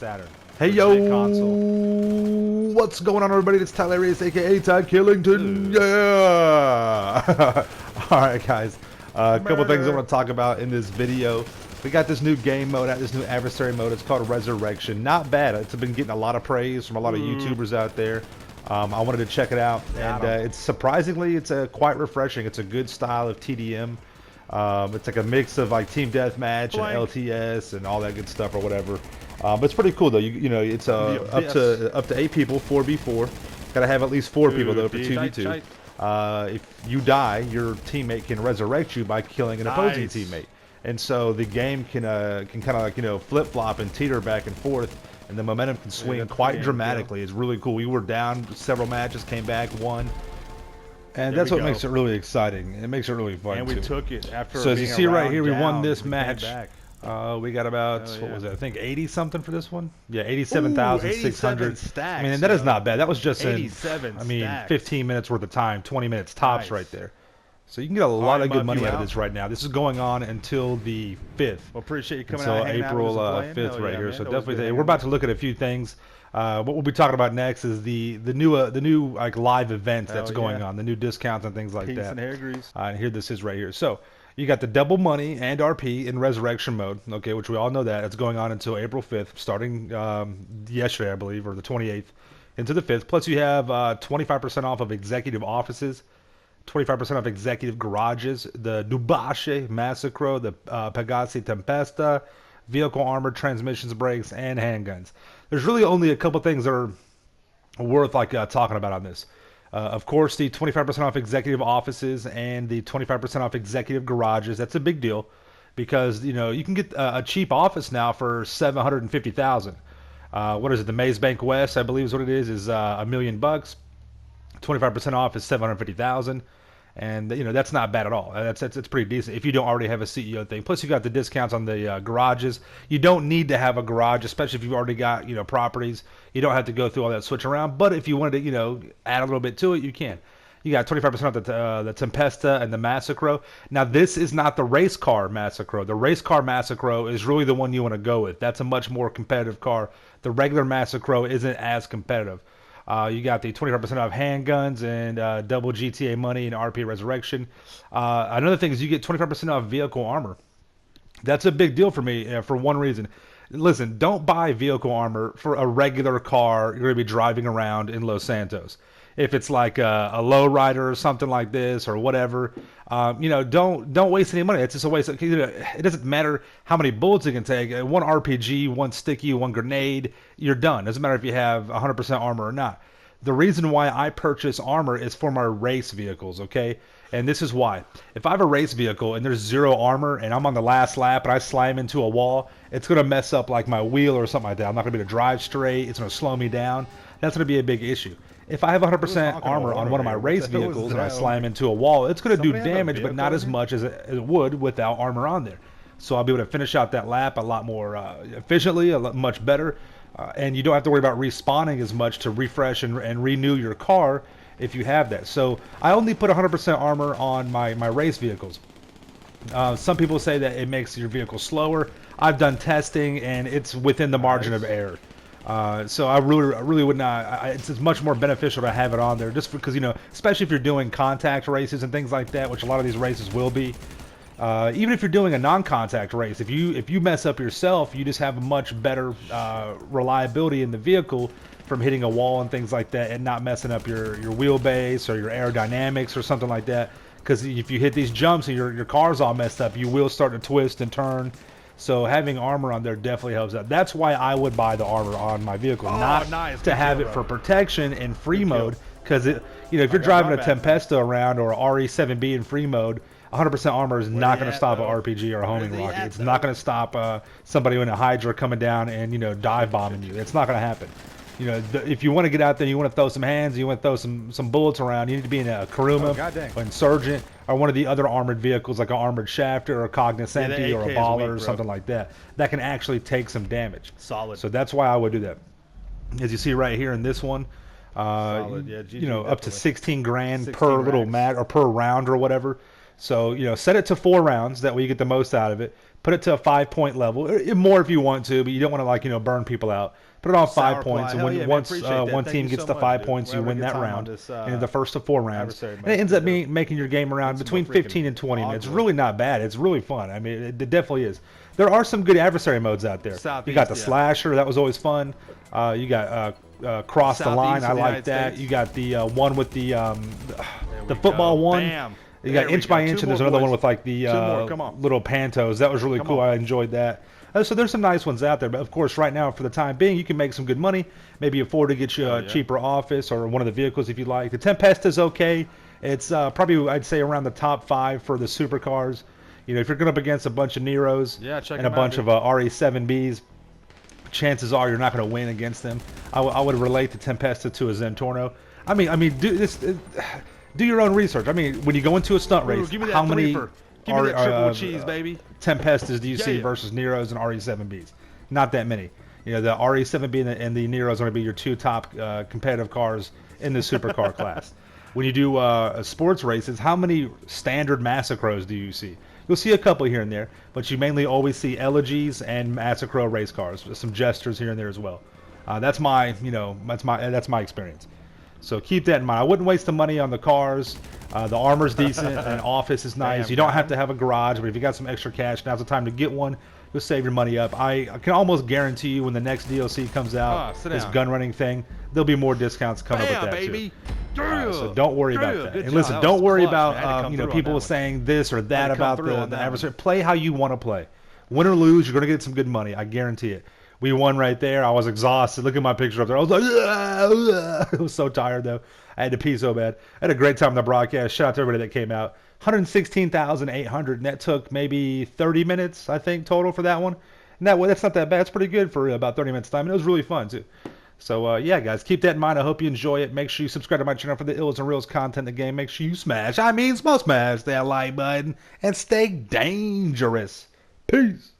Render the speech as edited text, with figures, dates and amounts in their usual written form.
Saturn. Hey yo, console. what's going on, everybody? It's Tylarious, aka Ty Killington. Yeah. All right, guys. A couple things I want to talk about in this video. We got this new game mode, this new adversary mode. It's called Resurrection. Not bad. It's been getting a lot of praise from a lot of YouTubers out there. I wanted to check it out, and it's surprisingly, it's quite refreshing. It's a good style of TDM. It's like a mix of like team deathmatch and LTS and all that good stuff or whatever. But it's pretty cool though. You know, it's up to 8 people, 4v4. Gotta have at least 4 people though for 2v2. If you die, your teammate can resurrect you by killing an opposing teammate, and so the game can kind of like flip flop and teeter back and forth, and the momentum can swing quite dramatically. It's really cool. We were down several matches, came back, won. And that's what makes it really exciting. It makes it really fun. And we took it after. So as you see right here, we won this match. We got about what was it? I think 80 something for this one. Yeah, 87,600 stacks. I mean, that is not bad. That was just in 15 minutes worth of time, 20 minutes tops right there. So you can get a lot of good money out of this right now. This is going on until the 5th. Well, appreciate you coming out. Until April 5th right here. So definitely, we're about to look at a few things. What we'll be talking about next is the new like live event that's going on, the new discounts and things like that. And hair grease. And here this is right here. So you got the double money and RP in resurrection mode, okay, which we all know that it's going on until April 5th, starting yesterday I believe, or the 28th, into the 5th. Plus you have 25% off of executive offices, 25% off executive garages, the Dubache Massacro, the Pagasi Tempesta, vehicle armor, transmissions, brakes, and handguns. There's really only a couple things that are worth like talking about on this. Of course, the 25% off executive offices and the 25% off executive garages. That's a big deal because you can get a cheap office now for $750,000. What is it? The Maze Bank West, I believe, is what it is $1 million. 25% off is $750,000. And that's not bad at all. That's pretty decent if you don't already have a CEO thing. Plus you got the discounts on the garages. You don't need to have a garage, especially if you've already got properties. You don't have to go through all that switch around. But if you wanted to add a little bit to it, you can. You got 25% off the Tempesta and the Massacro. Now this is not the race car Massacro. The race car Massacro is really the one you want to go with. That's a much more competitive car. The regular Massacro isn't as competitive. You got the 25% off handguns and double GTA money and RP Resurrection. Another thing is you get 25% off vehicle armor. That's a big deal for me for one reason. Listen, don't buy vehicle armor for a regular car you're going to be driving around in Los Santos. If it's like a lowrider or something like this or whatever, don't waste any money. It's just a waste. It doesn't matter how many bullets it can take. One RPG, one sticky, one grenade, you're done. Doesn't matter if you have 100% armor or not. The reason why I purchase armor is for my race vehicles, okay? And this is why. If I have a race vehicle and there's 0 armor and I'm on the last lap and I slam into a wall, it's going to mess up like my wheel or something like that. I'm not going to be able to drive straight. It's going to slow me down. That's going to be a big issue. If I have 100% armor on one of my race vehicles and I slam into a wall, it's going to do damage, but not as much as it would without armor on there. So I'll be able to finish out that lap a lot more efficiently, much better. And you don't have to worry about respawning as much to refresh and renew your car if you have that. So I only put 100% armor on my race vehicles. Some people say that it makes your vehicle slower. I've done testing and it's within the margin of error. So I really would not. It's much more beneficial to have it on there, just because especially if you're doing contact races and things like that, which a lot of these races will be. Even if you're doing a non-contact race, if you mess up yourself, you just have a much better reliability in the vehicle from hitting a wall and things like that, and not messing up your wheelbase or your aerodynamics or something like that. Because if you hit these jumps and your car's all messed up, you will start to twist and turn. So having armor on there definitely helps out. That's why I would buy the armor on my vehicle, not to have it for protection in free mode. Because if you're driving a Tempesta around or a RE7B in free mode, 100% armor is not going to stop an RPG or a homing rocket. It's not going to stop somebody in a Hydra coming down and dive bombing you. It's not going to happen. If you want to get out there, you want to throw some hands, you want to throw some bullets around, you need to be in a Kuruma, or Insurgent, or one of the other armored vehicles like an armored Shafter or a Cognoscenti or a Baller or something like that. That can actually take some damage. Solid. So that's why I would do that. As you see right here in this one, Solid. Yeah, GG, up to 16 grand per little mag or per round or whatever. So, set it to 4 rounds. That way you get the most out of it. Put it to a 5-point level. More if you want to, but you don't want to, burn people out. Put it on 5 points. And once one team gets the 5 points, you win that round. And the first of 4 rounds. And it ends up making your game around between 15 and 20 minutes. It's really not bad. It's really fun. I mean, it definitely is. There are some good adversary modes out there. You got the slasher. That was always fun. You got cross the line. I like that. You got the one with the football one. Bam. You got inch by inch, and there's another one with like the little pantos. That was really cool. I enjoyed that. So there's some nice ones out there. But of course, right now, for the time being, you can make some good money. Maybe afford to get you a cheaper office or one of the vehicles if you like. The Tempest is okay. It's probably, I'd say, around the top 5 for the supercars. If you're going up against a bunch of Neros and a bunch of RE7Bs, chances are you're not going to win against them. I would relate the Tempesta to a Zentorno. I mean, do your own research. I mean, when you go into a stunt race, how many triple cheese, baby. Tempestas do you see versus Neros and RE7Bs? Not that many. The RE7B and the Neros are going to be your 2 top competitive cars in the supercar class. When you do sports races, how many standard Massacros do you see? You'll see a couple here and there, but you mainly always see Elegies and Massacro race cars. Some Jesters here and there as well. That's my experience. So keep that in mind. I wouldn't waste the money on the cars. The armor's decent, and office is nice. You don't have to have a garage, but if you got some extra cash, now's the time to get one. You'll save your money up. I can almost guarantee you when the next DLC comes out, this gun running thing, there'll be more discounts coming up with that baby. too. So don't worry about that. And listen, don't worry about people saying this or that about the adversary. Play how you want to play. Win or lose, you're going to get some good money. I guarantee it. We won right there. I was exhausted. Look at my picture up there. I was like, I was so tired, though. I had to pee so bad. I had a great time on the broadcast. Shout out to everybody that came out. 116,800, and that took maybe 30 minutes, I think, total for that one. And that's not that bad. It's pretty good for about 30 minutes time, and it was really fun, too. So, yeah, guys, keep that in mind. I hope you enjoy it. Make sure you subscribe to my channel for the ills and reels content in the game. Make sure you smash that like button and stay dangerous. Peace.